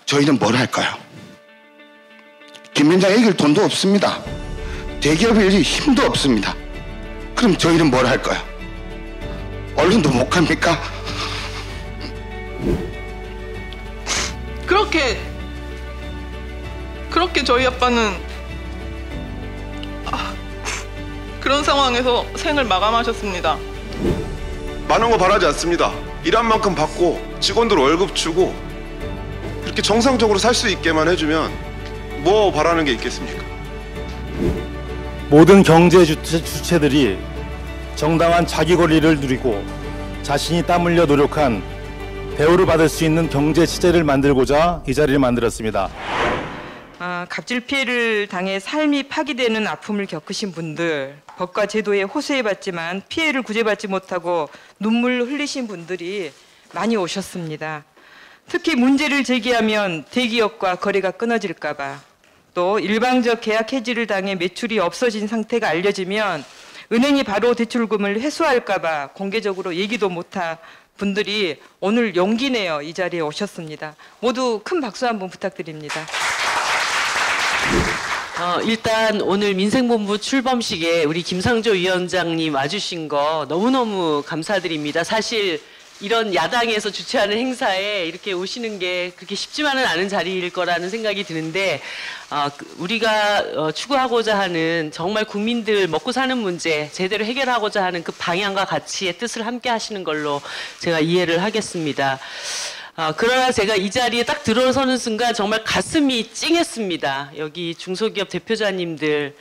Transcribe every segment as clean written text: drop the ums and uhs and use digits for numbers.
저희는 뭘 할까요? 김 위원장 이길 돈도 없습니다. 대기업의 힘도 없습니다. 그럼 저희는 뭘 할까요? 언론도 못 갑니까? 그렇게 저희 아빠는 그런 상황에서 생을 마감하셨습니다. 많은 거 바라지 않습니다. 일한 만큼 받고 직원들 월급 주고 이렇게 정상적으로 살 수 있게만 해주면 뭐 바라는 게 있겠습니까? 모든 경제 주체들이 정당한 자기 권리를 누리고 자신이 땀 흘려 노력한 대우를 받을 수 있는 경제 체제를 만들고자 이 자리를 만들었습니다. 갑질 피해를 당해 삶이 파기되는 아픔을 겪으신 분들, 법과 제도에 호소해봤지만 피해를 구제받지 못하고 눈물 흘리신 분들이 많이 오셨습니다. 특히 문제를 제기하면 대기업과 거래가 끊어질까 봐, 또 일방적 계약 해지를 당해 매출이 없어진 상태가 알려지면 은행이 바로 대출금을 회수할까 봐 공개적으로 얘기도 못한 분들이 오늘 용기 내어 이 자리에 오셨습니다. 모두 큰 박수 한번 부탁드립니다. 일단 오늘 민생본부 출범식에 우리 김상조 위원장님 와주신 거 너무너무 감사드립니다. 사실 이런 야당에서 주최하는 행사에 이렇게 오시는 게 그렇게 쉽지만은 않은 자리일 거라는 생각이 드는데, 우리가 추구하고자 하는 정말 국민들 먹고 사는 문제 제대로 해결하고자 하는 그 방향과 가치의 뜻을 함께 하시는 걸로 제가 이해를 하겠습니다. 그러나 제가 이 자리에 딱 들어서는 순간 정말 가슴이 찡했습니다. 여기 중소기업 대표자님들,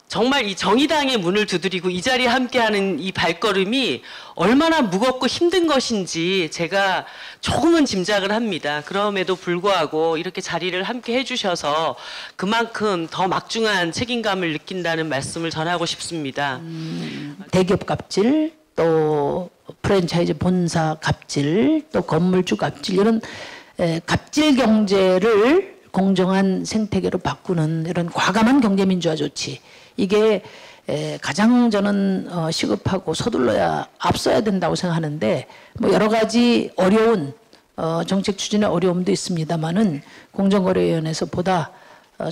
정말 이 정의당의 문을 두드리고 이 자리에 함께하는 이 발걸음이 얼마나 무겁고 힘든 것인지 제가 조금은 짐작을 합니다. 그럼에도 불구하고 이렇게 자리를 함께 해주셔서 그만큼 더 막중한 책임감을 느낀다는 말씀을 전하고 싶습니다. 대기업 갑질, 또 프랜차이즈 본사 갑질, 또 건물주 갑질, 이런 갑질 경제를 공정한 생태계로 바꾸는 이런 과감한 경제민주화 조치, 이게 가장 저는 시급하고 서둘러야 앞서야 된다고 생각하는데, 뭐 여러 가지 어려운 정책 추진의 어려움도 있습니다만은 공정거래위원회에서 보다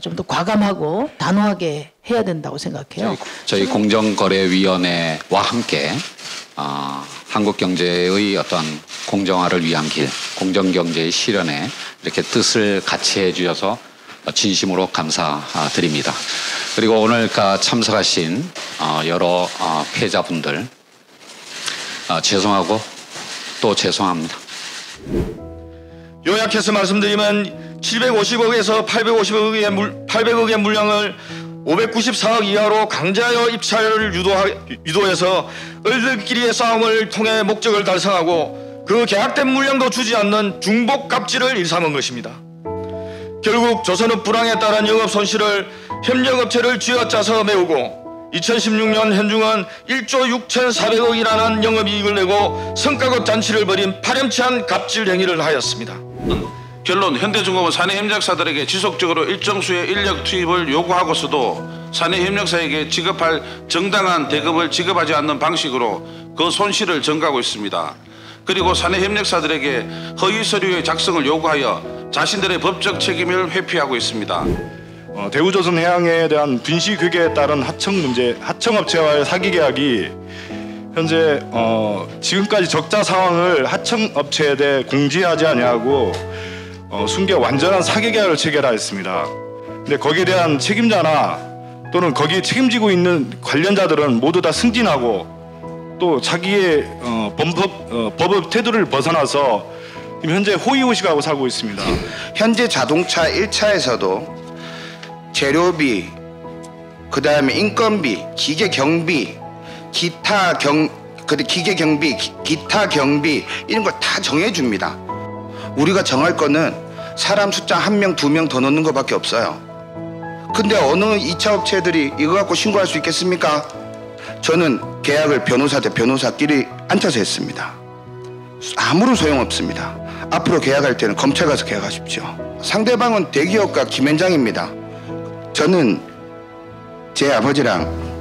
좀 더 과감하고 단호하게 해야 된다고 생각해요. 저희 공정거래위원회와 함께 한국 경제의 어떤 공정화를 위한 길, 공정경제의 실현에 이렇게 뜻을 같이 해주셔서 진심으로 감사드립니다. 그리고 오늘 참석하신 여러 피해자분들, 죄송하고 또 죄송합니다. 요약해서 말씀드리면 750억에서 800억의 물량을 594억 이하로 강제하여 입찰을 유도해서 을들끼리의 싸움을 통해 목적을 달성하고 그 계약된 물량도 주지 않는 중복 갑질을 일삼은 것입니다. 결국 조선업 불황에 따른 영업 손실을 협력업체를 쥐어짜서 메우고 2016년 현중은 1조 6,400억이라는 영업이익을 내고 성과급 잔치를 벌인 파렴치한 갑질 행위를 하였습니다. 결론, 현대중공업은 사내협력사들에게 지속적으로 일정 수의 인력 투입을 요구하고서도 사내협력사에게 지급할 정당한 대급을 지급하지 않는 방식으로 그 손실을 전가하고 있습니다. 그리고 사내협력사들에게 허위 서류의 작성을 요구하여 자신들의 법적 책임을 회피하고 있습니다. 대우조선해양에 대한 분식회계에 따른 하청업체와의 사기계약이 현재 지금까지 적자 상황을 하청업체에 대해 공지하지 아니하고 숨겨 완전한 사기계약을 체결하였습니다. 근데 거기에 대한 책임자나 또는 거기에 책임지고 있는 관련자들은 모두 다 승진하고 또 자기의 법의 태도를 벗어나서 현재 호의호식하고 살고 있습니다. 현재 자동차 1차에서도 재료비, 그 다음에 인건비, 기계경비, 기타 경비 이런 걸 다 정해줍니다. 우리가 정할 거는 사람 숫자 1명, 2명 더 넣는 것밖에 없어요. 근데 어느 2차 업체들이 이거 갖고 신고할 수 있겠습니까? 저는 계약을 변호사 대 변호사끼리 앉아서 했습니다. 아무런 소용없습니다. 앞으로 계약할 때는 검찰 가서 계약하십시오. 상대방은 대기업가 김현장입니다. 저는 제 아버지랑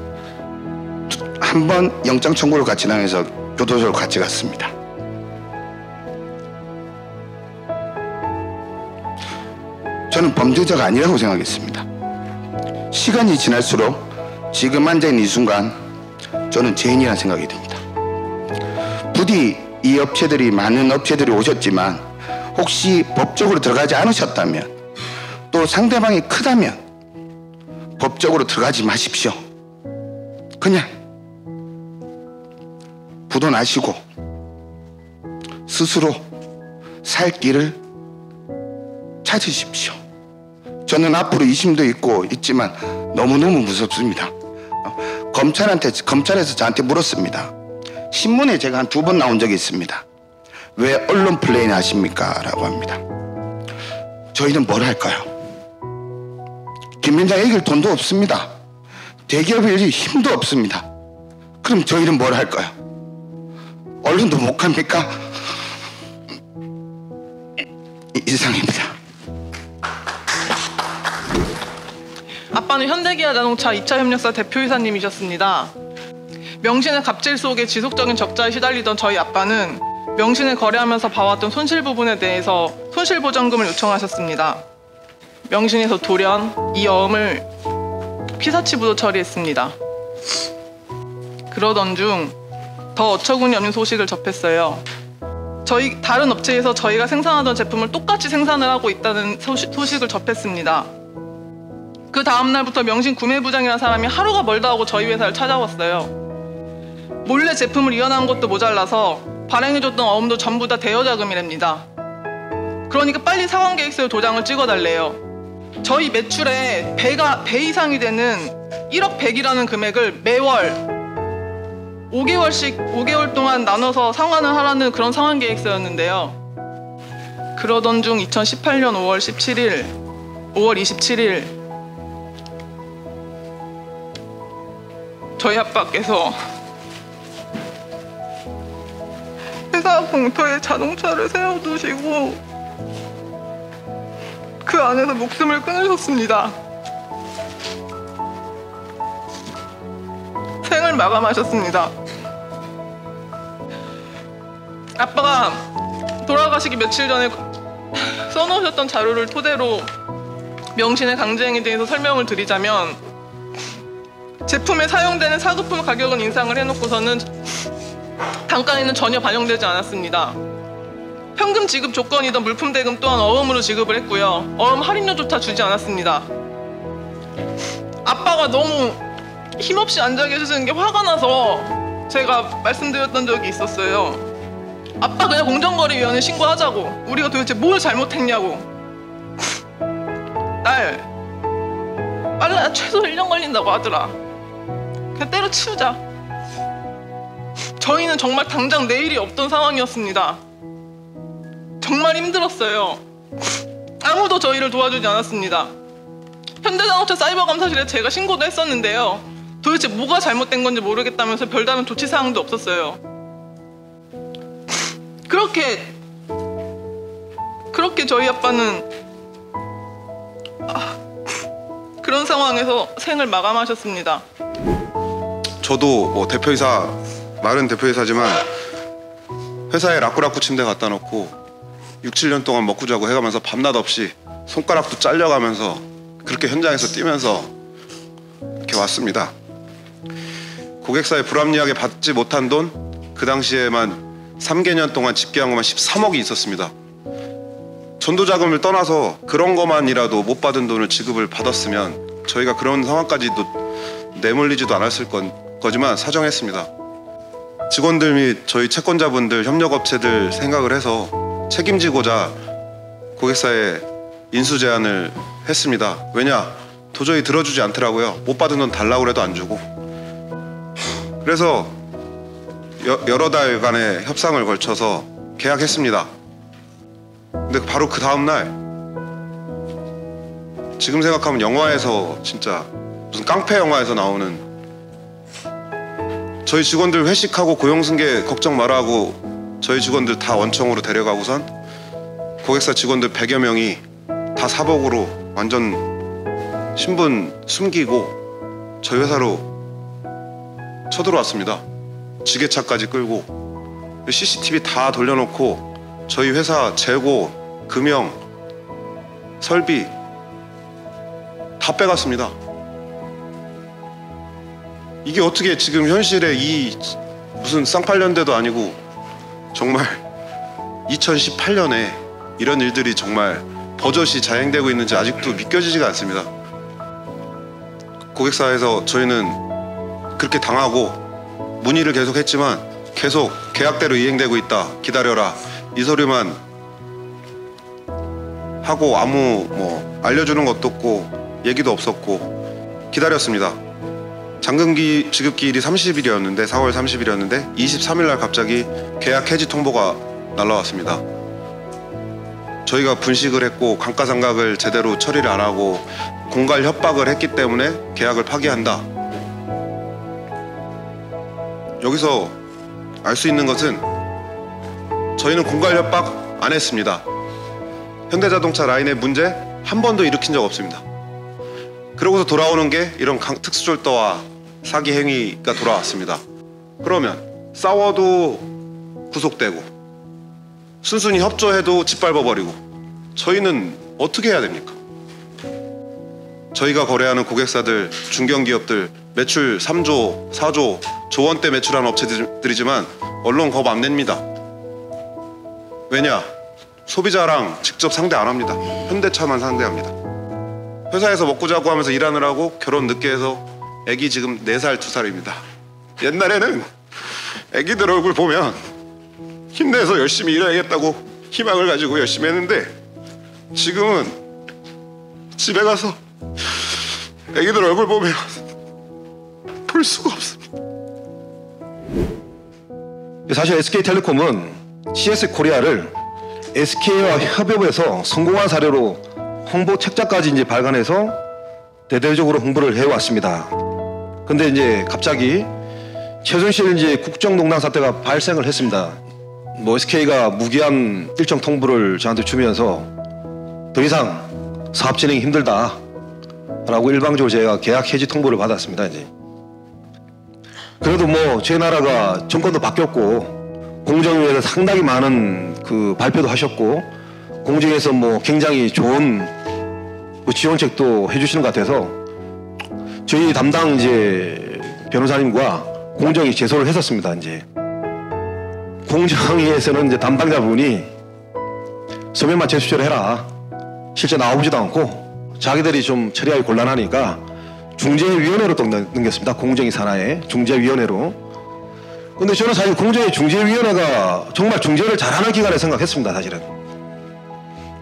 한 번 영장 청구를 같이 당해서 교도소를 같이 갔습니다. 저는 범죄자가 아니라고 생각했습니다. 시간이 지날수록 지금 앉아있는 이 순간 저는 죄인이라는 생각이 듭니다. 부디 이 업체들이 많은 업체들이 오셨지만 혹시 법적으로 들어가지 않으셨다면 또 상대방이 크다면 법적으로 들어가지 마십시오. 그냥 부도나시고 스스로 살 길을 찾으십시오. 저는 앞으로 의심도 있고 있지만 너무너무 무섭습니다. 검찰에서 저한테 물었습니다. 신문에 제가 한 2번 나온 적이 있습니다. 왜 언론 플레이를 하십니까? 라고 합니다. 저희는 뭘 할까요? 김 위원장 이길 돈도 없습니다. 대기업이 힘도 없습니다. 그럼 저희는 뭘 할까요? 언론도 못 갑니까? 이상입니다. 아빠는 현대기아자동차 2차 협력사 대표이사님이셨습니다. 명신의 갑질 속에 지속적인 적자에 시달리던 저희 아빠는 명신을 거래하면서 봐왔던 손실 부분에 대해서 손실보전금을 요청하셨습니다. 명신에서 돌연 이 어음을 피사치부도 처리했습니다. 그러던 중 더 어처구니 없는 소식을 접했어요. 저희 다른 업체에서 저희가 생산하던 제품을 똑같이 생산을 하고 있다는 소식을 접했습니다. 그 다음 날부터 명신 구매부장이라는 사람이 하루가 멀다 하고 저희 회사를 찾아왔어요. 몰래 제품을 이어나온 것도 모자라서 발행해줬던 어음도 전부 다 대여자금이랍니다. 그러니까 빨리 상환계획서에 도장을 찍어달래요. 저희 매출의 배 이상이 되는 1억 100이라는 금액을 매월 5개월 동안 나눠서 상환을 하라는 그런 상환계획서였는데요. 그러던 중 2018년 5월 27일 저희 아빠께서 회사 공터에 자동차를 세워두시고 그 안에서 목숨을 끊으셨습니다. 생을 마감하셨습니다. 아빠가 돌아가시기 며칠 전에 써놓으셨던 자료를 토대로 명신의 강제행위에 대해서 설명을 드리자면, 제품에 사용되는 사급품 가격은 인상을 해놓고서는 단가에는 전혀 반영되지 않았습니다. 현금 지급 조건이던 물품 대금 또한 어음으로 지급을 했고요. 어음 할인료조차 주지 않았습니다. 아빠가 너무 힘없이 앉아 계시는 게 화가 나서 제가 말씀드렸던 적이 있었어요. 아빠 그냥 공정거래위원회 신고하자고. 우리가 도대체 뭘 잘못했냐고. 날 빨라야 최소 1년 걸린다고 하더라. 그냥 때려치우자. 저희는 정말 당장 내일이 없던 상황이었습니다. 정말 힘들었어요. 아무도 저희를 도와주지 않았습니다. 현대자동차 사이버감사실에 제가 신고도 했었는데요. 도대체 뭐가 잘못된 건지 모르겠다면서 별다른 조치사항도 없었어요. 그렇게 저희 아빠는 그런 상황에서 생을 마감하셨습니다. 저도 뭐 대표이사, 말은 대표이사지만 회사에 라꾸라꾸 침대 갖다 놓고 6, 7년 동안 먹고 자고 해가면서 밤낮 없이 손가락도 잘려가면서 그렇게 현장에서 뛰면서 이렇게 왔습니다. 고객사의 불합리하게 받지 못한 돈, 그 당시에만 3개년 동안 집계한 것만 13억이 있었습니다. 전도자금을 떠나서 그런 것만이라도 못 받은 돈을 지급을 받았으면 저희가 그런 상황까지도 내몰리지도 않았을 거지만 사정했습니다. 직원들 및 저희 채권자분들, 협력업체들 생각을 해서 책임지고자 고객사에 인수 제안을 했습니다. 왜냐? 도저히 들어주지 않더라고요. 못 받은 돈 달라고 해도 안 주고. 그래서 여러 달간의 협상을 걸쳐서 계약했습니다. 근데 바로 그 다음날, 지금 생각하면 영화에서 진짜 무슨 깡패 영화에서 나오는, 저희 직원들 회식하고 고용승계 걱정 마라 하고 저희 직원들 다 원청으로 데려가고선 고객사 직원들 100여 명이 다 사복으로 완전 신분 숨기고 저희 회사로 쳐들어왔습니다. 지게차까지 끌고 CCTV 다 돌려놓고 저희 회사 재고, 금형, 설비 다 빼갔습니다. 이게 어떻게 지금 현실에 이 무슨 쌍팔년대도 아니고 정말 2018년에 이런 일들이 정말 버젓이 자행되고 있는지 아직도 믿겨지지가 않습니다. 고객사에서 저희는 그렇게 당하고 문의를 계속 했지만 계속 계약대로 이행되고 있다, 기다려라, 이 소리만 하고 아무 알려주는 것도 없고 얘기도 없었고 기다렸습니다. 잔금기 지급기일이 30일이었는데 4월 30일이었는데 23일 날 갑자기 계약 해지 통보가 날라왔습니다. 저희가 분식을 했고 감가상각을 제대로 처리를 안 하고 공갈 협박을 했기 때문에 계약을 파기한다. 여기서 알 수 있는 것은 저희는 공갈 협박 안 했습니다. 현대자동차 라인의 문제 한 번도 일으킨 적 없습니다. 그러고서 돌아오는 게 이런 특수졸도와 사기 행위가 돌아왔습니다. 그러면 싸워도 구속되고 순순히 협조해도 짓밟아버리고 저희는 어떻게 해야 됩니까? 저희가 거래하는 고객사들, 중견기업들 매출 3조, 4조, 조원대 매출하는 업체들이지만 언론 겁 안 냅니다. 왜냐? 소비자랑 직접 상대 안 합니다. 현대차만 상대합니다. 회사에서 먹고 자고 하면서 일하느라고 결혼 늦게 해서 애기 지금 4살, 2살입니다. 옛날에는 애기들 얼굴 보면 힘내서 열심히 일해야겠다고 희망을 가지고 열심히 했는데 지금은 집에 가서 애기들 얼굴 보면 볼 수가 없습니다. 사실 SK텔레콤은 CS-코리아를 SK와 협업해서 성공한 사례로 홍보 책자까지 이제 발간해서 대대적으로 홍보를 해왔습니다. 근데 이제 갑자기 최순실 이제 국정농단 사태가 발생을 했습니다. SK가 무기한 일정 통보를 저한테 주면서 더 이상 사업 진행이 힘들다 라고 일방적으로 제가 계약 해지 통보를 받았습니다. 이제 그래도 저희 나라가 정권도 바뀌었고 공정위에서 상당히 많은 그 발표도 하셨고 공정에서 굉장히 좋은 지원책도 해주시는 것 같아서 저희 담당 이제 변호사님과 공정위 제소를 했었습니다. 이제 공정위에서는 이제 담당자분이 서면만 제출을 해라, 실제 나오지도 않고 자기들이 좀 처리하기 곤란하니까 중재위원회로 또 넘겼습니다. 공정위 산하에 중재위원회로. 근데 저는 사실 공정위 중재위원회가 정말 중재를 잘하는 기관을 생각했습니다. 사실은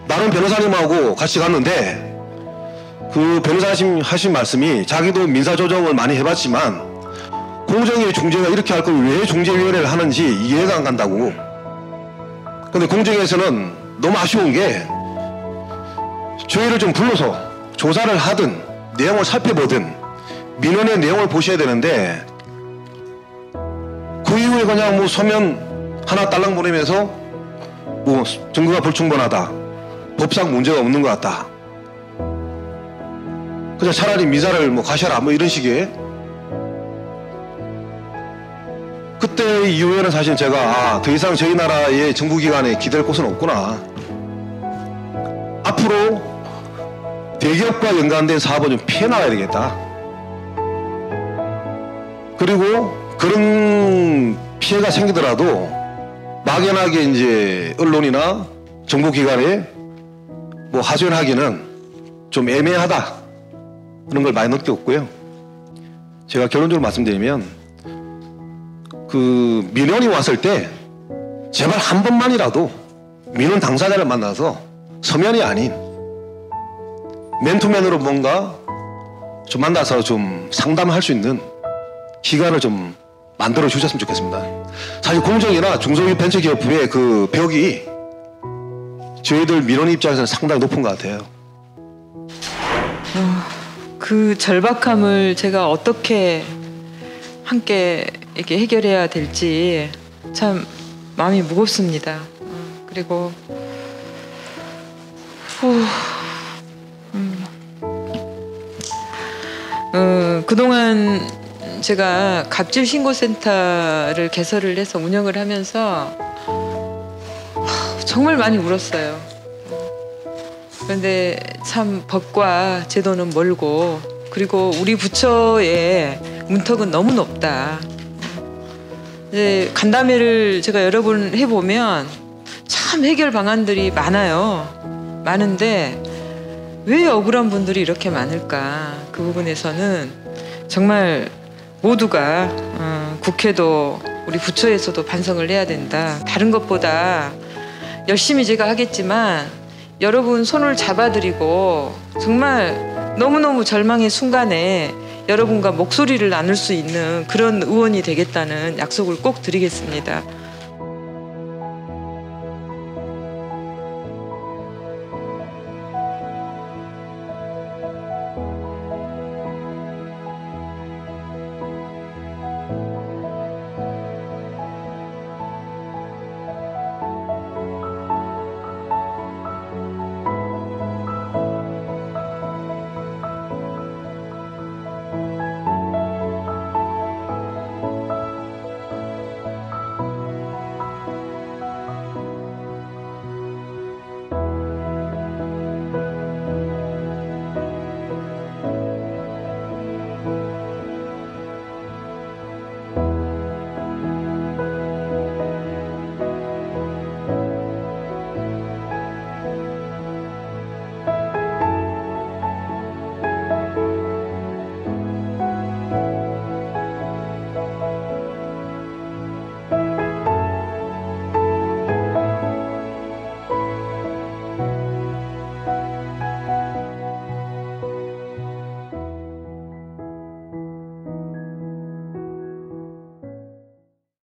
다른 변호사님하고 같이 갔는데 그 변호사님 하신 말씀이 자기도 민사조정을 많이 해봤지만 공정위 중재가 이렇게 할 거면 왜 중재위원회를 하는지 이해가 안 간다고. 근데 공정위에서는 너무 아쉬운 게 저희를 좀 불러서 조사를 하든 내용을 살펴보든 민원의 내용을 보셔야 되는데 그 이후에 그냥 서면 하나 딸랑 보내면서 증거가 불충분하다, 법상 문제가 없는 것 같다, 그냥 차라리 미사를 가셔라 이런 식의. 그때 이후에는 사실 제가 더 이상 저희 나라의 정부기관에 기댈 곳은 없구나, 앞으로 대기업과 연관된 사업은 좀 피해 나가야 되겠다. 그리고 그런 피해가 생기더라도 막연하게 이제 언론이나 정부기관에 하소연하기는 좀 애매하다, 그런 걸 많이 느꼈고요. 제가 결론적으로 말씀드리면 그 민원이 왔을 때 제발 한 번만이라도 민원 당사자를 만나서 서면이 아닌 맨투맨으로 뭔가 좀 만나서 좀 상담할 수 있는 기간을 좀 만들어 주셨으면 좋겠습니다. 사실 공정이나 중소기업 벤처기업부의 그 벽이 저희들 민원 입장에서는 상당히 높은 것 같아요. 그 절박함을 제가 어떻게 함께 이렇게 해결해야 될지 참 마음이 무겁습니다. 그리고 그동안 제가 갑질 신고센터를 개설을 해서 운영을 하면서 정말 많이 울었어요. 그런데 참 법과 제도는 멀고 그리고 우리 부처의 문턱은 너무 높다. 이제 간담회를 제가 여러 번 해보면 참 해결 방안들이 많아요. 많은데 왜 억울한 분들이 이렇게 많을까? 그 부분에서는 정말 모두가 국회도 우리 부처에서도 반성을 해야 된다. 다른 것보다 열심히 제가 하겠지만 여러분 손을 잡아드리고 정말 너무너무 절망의 순간에 여러분과 목소리를 나눌 수 있는 그런 의원이 되겠다는 약속을 꼭 드리겠습니다.